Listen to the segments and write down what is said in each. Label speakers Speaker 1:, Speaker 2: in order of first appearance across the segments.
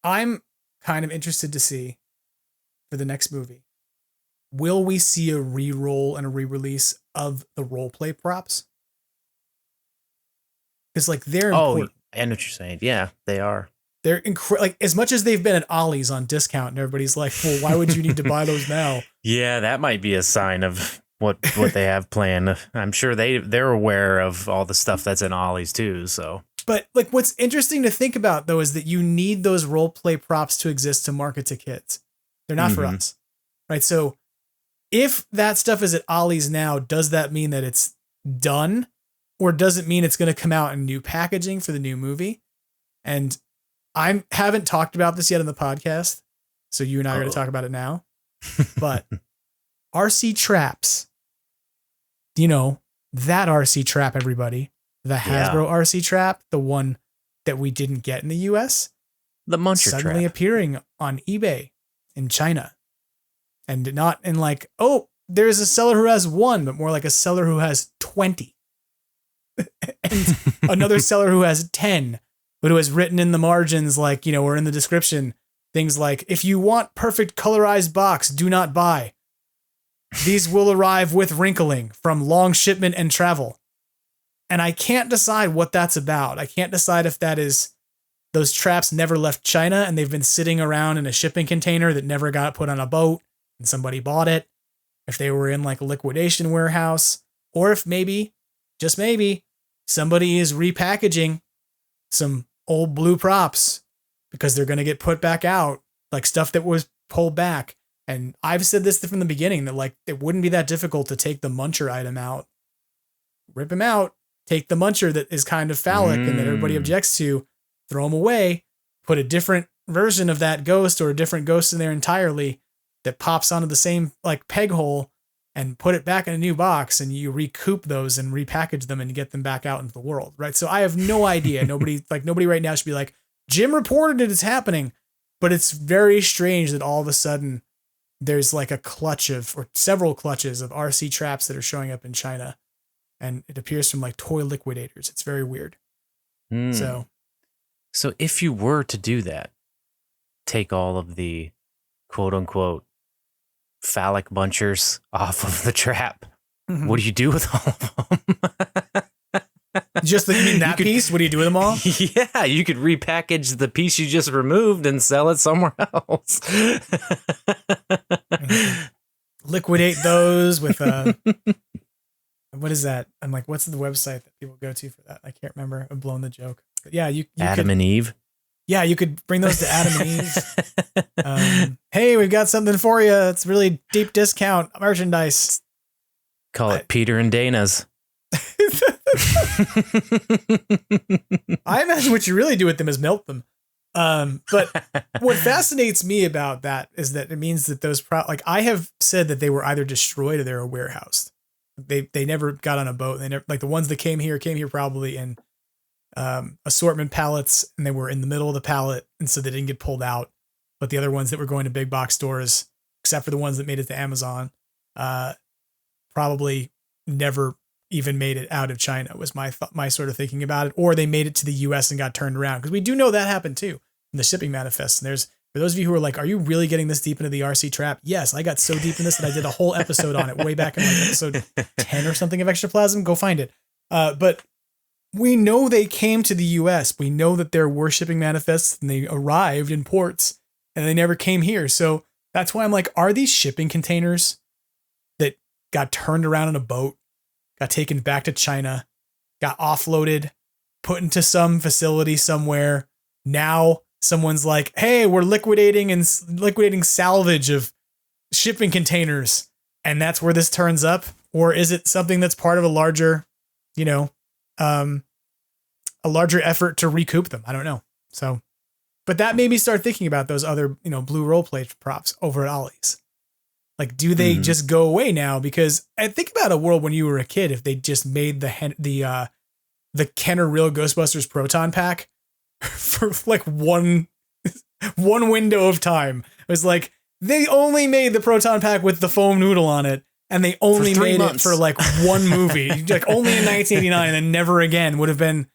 Speaker 1: I'm kind of interested to see for the next movie, will we see a re-roll and a re-release of the Roleplay props? Because like they're important.
Speaker 2: I know what you're saying. Yeah, they are.
Speaker 1: They're like as much as they've been at Ollie's on discount, and everybody's like, "Well, why would you need to buy those now?"
Speaker 2: Yeah, that might be a sign of what they have planned. I'm sure they're aware of all the stuff that's in Ollie's too. So,
Speaker 1: but like, what's interesting to think about though is that you need those Roleplay props to exist to market to kids. They're not for us, right? So, if that stuff is at Ollie's now, does that mean that it's done, or does it mean it's going to come out in new packaging for the new movie? And I haven't talked about this yet on the podcast, so you and I are going to talk about it now. But RC Traps, you know, that RC Trap, everybody, the Hasbro RC Trap, the one that we didn't get in the US,
Speaker 2: the Muncher
Speaker 1: suddenly
Speaker 2: Trap.
Speaker 1: appearing on eBay in China. And not in like, oh, there's a seller who has one, but more like a seller who has 20. And another seller who has 10, but who has written in the margins, like, you know, or in the description, things like, if you want perfect colorized box, do not buy. These will arrive with wrinkling from long shipment and travel. And I can't decide what that's about. I can't decide if that is those traps never left China and they've been sitting around in a shipping container that never got put on a boat and somebody bought it. If they were in like a liquidation warehouse, or if maybe, just maybe, somebody is repackaging some old blue props because they're going to get put back out, like stuff that was pulled back. And I've said this from the beginning that like it wouldn't be that difficult to take the Muncher item out, rip him out, take the Muncher that is kind of phallic and that everybody objects to, throw him away, put a different version of that ghost or a different ghost in there entirely that pops onto the same like peg hole, and put it back in a new box, and you recoup those and repackage them and get them back out into the world, right? So I have no idea. Nobody right now should be like, Jim reported it, it's happening. But it's very strange that all of a sudden there's like a clutch of, or several clutches of RC traps that are showing up in China. And it appears from like toy liquidators. It's very weird. So
Speaker 2: if you were to do that, take all of the quote unquote phallic bunchers off of the trap, what do you do with all of them?
Speaker 1: Just you mean that piece? What do you do with them all?
Speaker 2: Yeah, you could repackage the piece you just removed and sell it somewhere else.
Speaker 1: Liquidate those with what is that? I'm like, what's the website that people go to for that? I can't remember. I've blown the joke. But yeah, you
Speaker 2: Adam and Eve.
Speaker 1: Yeah, you could bring those to Adam and Eve. Hey, we've got something for you. It's really deep discount merchandise.
Speaker 2: Call it Peter and Dana's.
Speaker 1: I imagine what you really do with them is milk them. But what fascinates me about that is that it means that those like I have said that they were either destroyed or they were warehoused. They never got on a boat. They never, like the ones that came here probably in assortment pallets, and they were in the middle of the pallet, and so they didn't get pulled out. But the other ones that were going to big box stores, except for the ones that made it to Amazon, probably never even made it out of China, was my sort of thinking about it. Or they made it to the US and got turned around, because we do know that happened too in the shipping manifest. And there's, for those of you who are like, are you really getting this deep into the RC trap? Yes, I got so deep in this that I did a whole episode on it way back in like episode 10 or something of Extraplasm. Go find it. But we know they came to the US. We know that there were shipping manifests and they arrived in ports and they never came here. So that's why I'm like, are these shipping containers that got turned around on a boat, got taken back to China, got offloaded, put into some facility somewhere? Now someone's like, hey, we're liquidating salvage of shipping containers. And that's where this turns up. Or is it something that's part of a larger, a larger effort to recoup them? I don't know. So, but that made me start thinking about those other, blue Roleplay props over at Ollie's. Like, do they just go away now? Because I think about a world when you were a kid, if they just made the Kenner Real Ghostbusters Proton Pack for like one window of time. It was like, they only made the Proton Pack with the foam noodle on it, and they only made it for like one movie, like only in 1989, and then never again, would have been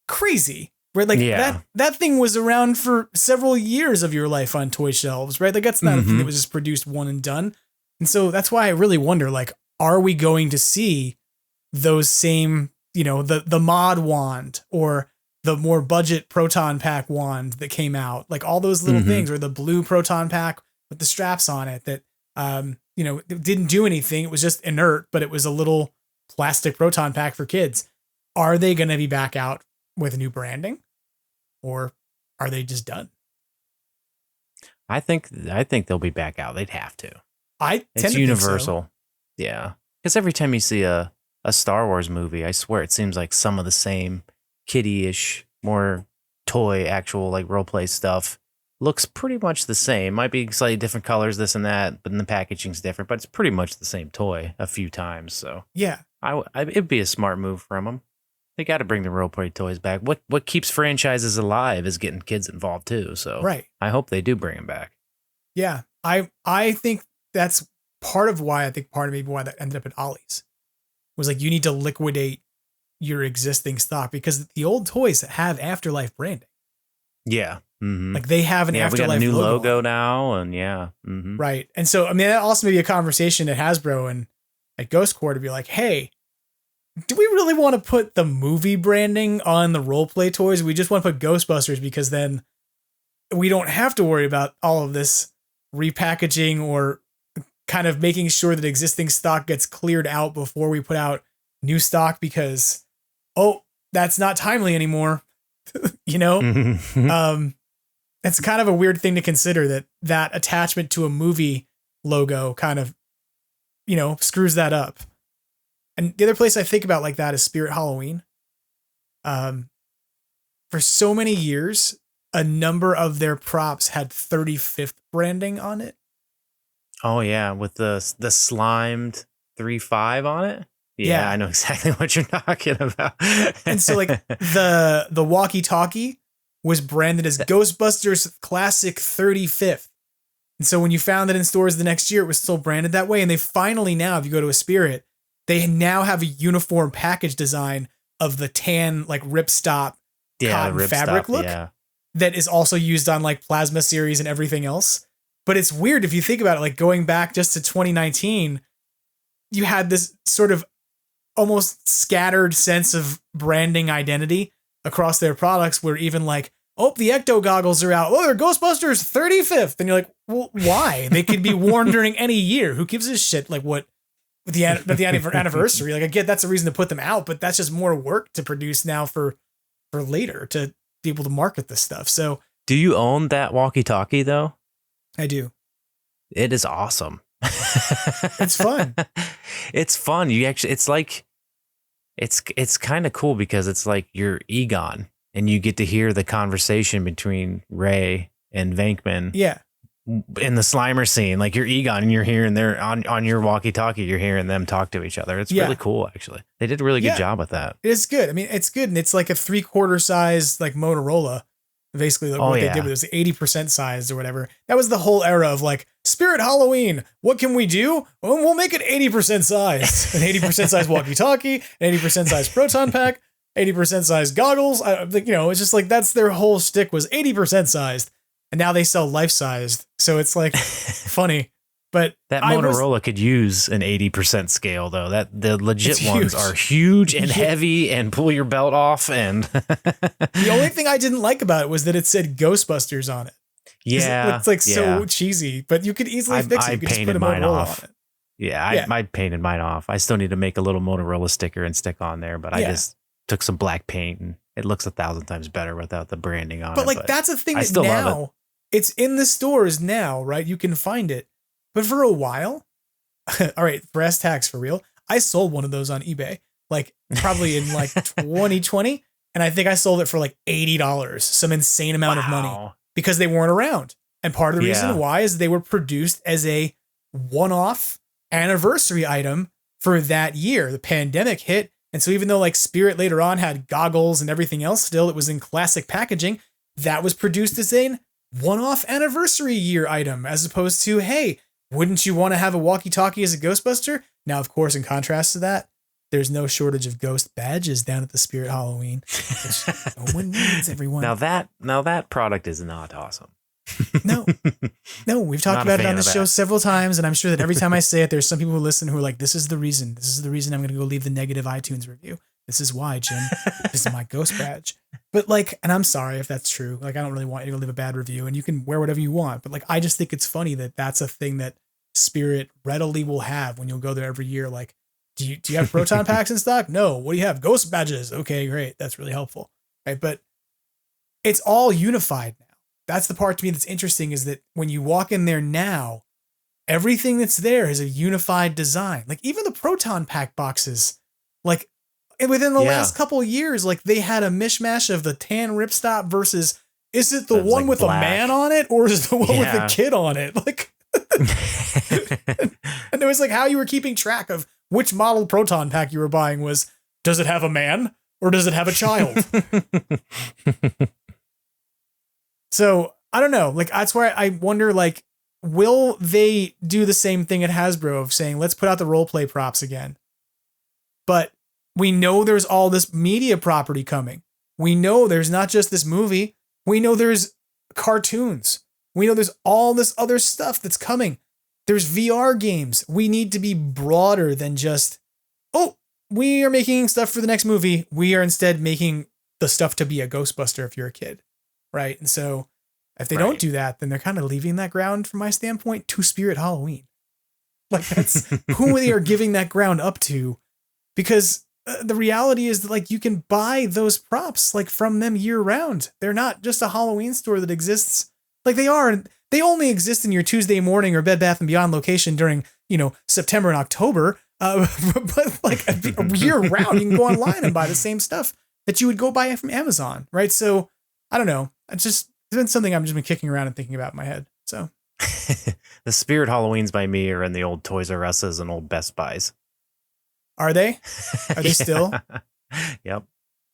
Speaker 1: crazy. Right? Like
Speaker 2: Yeah.
Speaker 1: that thing was around for several years of your life on toy shelves, right? Like that's not a thing that was just produced one and done. And so that's why I really wonder, like, are we going to see those same, the mod wand or the more budget proton pack wand that came out, like all those little things, or the blue proton pack with the straps on it that, it didn't do anything. It was just inert, but it was a little plastic proton pack for kids. Are they going to be back out with new branding, or are they just done?
Speaker 2: I think they'll be back out. They'd have to.
Speaker 1: It's
Speaker 2: universal.
Speaker 1: So.
Speaker 2: Yeah. Because every time you see a Star Wars movie, I swear it seems like some of the same kiddie-ish, more toy, actual like role play stuff looks pretty much the same. Might be slightly different colors, this and that, but then the packaging's different, but it's pretty much the same toy a few times. So
Speaker 1: yeah,
Speaker 2: it'd be a smart move from them. They got to bring the role play toys back. What keeps franchises alive is getting kids involved too. So
Speaker 1: right.
Speaker 2: I hope they do bring them back.
Speaker 1: Yeah, I think that's part of why that ended up at Ollie's was like, you need to liquidate your existing stock because the old toys have Afterlife branding.
Speaker 2: Yeah. Mm-hmm.
Speaker 1: Like they have an Afterlife
Speaker 2: we got a new
Speaker 1: logo
Speaker 2: now, and yeah. Mm-hmm.
Speaker 1: Right. And so, I mean, that also may be a conversation at Hasbro and at Ghost Corps to be like, hey, do we really want to put the movie branding on the role play toys? We just want to put Ghostbusters because then we don't have to worry about all of this repackaging or kind of making sure that existing stock gets cleared out before we put out new stock because, that's not timely anymore. It's kind of a weird thing to consider that attachment to a movie logo kind of, screws that up. And the other place I think about like that is Spirit Halloween. For so many years, a number of their props had 35th branding on it.
Speaker 2: Oh yeah, with the slimed 3-5 on it. Yeah, I know exactly what you're talking about.
Speaker 1: And so like the walkie-talkie was branded as Ghostbusters Classic 35th. And so when you found it in stores the next year, it was still branded that way. And they finally now, if you go to a Spirit, they now have a uniform package design of the tan, like ripstop cotton fabric look that is also used on like Plasma series and everything else. But it's weird if you think about it, like going back just to 2019, you had this sort of almost scattered sense of branding identity across their products where even like, the Ecto goggles are out. They're Ghostbusters 35th. And you're like, well, why? They could be worn during any year. Who gives a shit? Like what? With the anniversary, like I get that's a reason to put them out, but that's just more work to produce now for later to be able to market this stuff. So,
Speaker 2: do you own that walkie-talkie though?
Speaker 1: I do.
Speaker 2: It is awesome.
Speaker 1: It's fun.
Speaker 2: It's fun. It's kind of cool because it's like you're Egon and you get to hear the conversation between Ray and Venkman.
Speaker 1: Yeah.
Speaker 2: In the Slimer scene, like you're Egon and you're hearing their on your walkie-talkie, you're hearing them talk to each other. It's really cool, actually. They did a really good job with that.
Speaker 1: It's good. I mean, it's good, and it's like a 3/4 size like Motorola. Basically, like what they did with it was 80% sized or whatever. That was the whole era of like Spirit Halloween. What can we do? Well, we'll make it 80% sized, an 80% sized walkie-talkie, an 80% sized proton pack, 80% sized goggles. It's just like that's their whole shtick was 80% sized. And now they sell life-sized. So it's like funny. But
Speaker 2: that Motorola could use an 80% scale though. That the legit ones are huge and heavy and pull your belt off. And
Speaker 1: the only thing I didn't like about it was that it said Ghostbusters on it.
Speaker 2: Yeah.
Speaker 1: It's like so cheesy, but you could easily fix it. You could just put a Motorola on it.
Speaker 2: Yeah, I painted mine off. I still need to make a little Motorola sticker and stick on there, but I just took some black paint and it looks 1,000 times better without the branding on it.
Speaker 1: But like that's a thing that now it's in the stores now, right? You can find it. But for a while, all right, brass tacks for real. I sold one of those on eBay, like probably in like 2020. And I think I sold it for like $80, some insane amount of money because they weren't around. And part of the reason why is they were produced as a one-off anniversary item for that year. The pandemic hit. And so even though like Spirit later on had goggles and everything else, still it was in classic packaging. That was produced as a one-off anniversary year item, as opposed to, hey, wouldn't you want to have a walkie-talkie as a Ghostbuster? Now, of course, in contrast to that, there's no shortage of ghost badges down at the Spirit Halloween. Which no one needs, everyone.
Speaker 2: Now that product is not awesome.
Speaker 1: No, we've talked about it on the show several times, and I'm sure that every time I say it, there's some people who listen who are like, this is the reason I'm going to go leave the negative iTunes review. This is why, Jim. This is my ghost badge. But like, and I'm sorry if that's true. Like, I don't really want you to leave a bad review, and you can wear whatever you want. But like, I just think it's funny that that's a thing that Spirit readily will have when you'll go there every year. Like, do you have proton packs in stock? No. What do you have? Ghost badges. Okay, great. That's really helpful. Right. But it's all unified now. That's the part to me that's interesting, is that when you walk in there now, everything that's there is a unified design. Like even the proton pack boxes, like within the last couple of years, like they had a mishmash of the tan ripstop versus, is it the one like with black. A man on it, or is it the one with a kid on it? Like, and it was like how you were keeping track of which model proton pack you were buying was, does it have a man or does it have a child? So I don't know. Like, that's why I wonder, like, will they do the same thing at Hasbro of saying, let's put out the role play props again? But we know there's all this media property coming. We know there's not just this movie. We know there's cartoons. We know there's all this other stuff that's coming. There's VR games. We need to be broader than just, oh, we are making stuff for the next movie. We are instead making the stuff to be a Ghostbuster if you're a kid. Right. And so if they don't do that, then they're kind of leaving that ground, from my standpoint, to Spirit Halloween. Like, that's who they are giving that ground up to, because the reality is that, like, you can buy those props like from them year round. They're not just a Halloween store that exists like they are. They only exist in your Tuesday morning or Bed Bath & Beyond location during, September and October. But like year round, you can go online and buy the same stuff that you would go buy from Amazon. Right. So I don't know. It's been something I've just been kicking around and thinking about in my head. So
Speaker 2: the Spirit Halloweens by me are in the old Toys R Us's and old Best Buys.
Speaker 1: Are they? Are they still?
Speaker 2: Yep.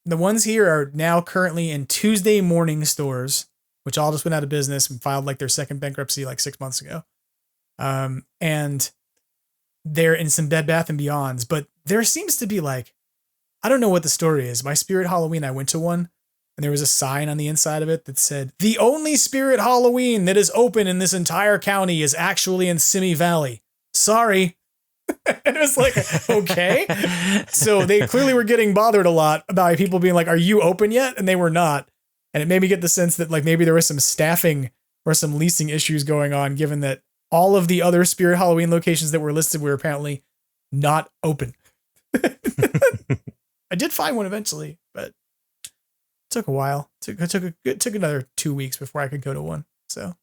Speaker 1: The ones here are now currently in Tuesday morning stores, which all just went out of business and filed like their second bankruptcy like 6 months ago. And they're in some Bed Bath & Beyonds, but there seems to be like, I don't know what the story is. My Spirit Halloween, I went to one, and there was a sign on the inside of it that said, the only Spirit Halloween that is open in this entire county is actually in Simi Valley. Sorry. And it was like, okay. So they clearly were getting bothered a lot about people being like, are you open yet? And they were not. And it made me get the sense that like maybe there was some staffing or some leasing issues going on, given that all of the other Spirit Halloween locations that were listed were apparently not open. I did find one eventually, but took a while. Took another 2 weeks before I could go to one. So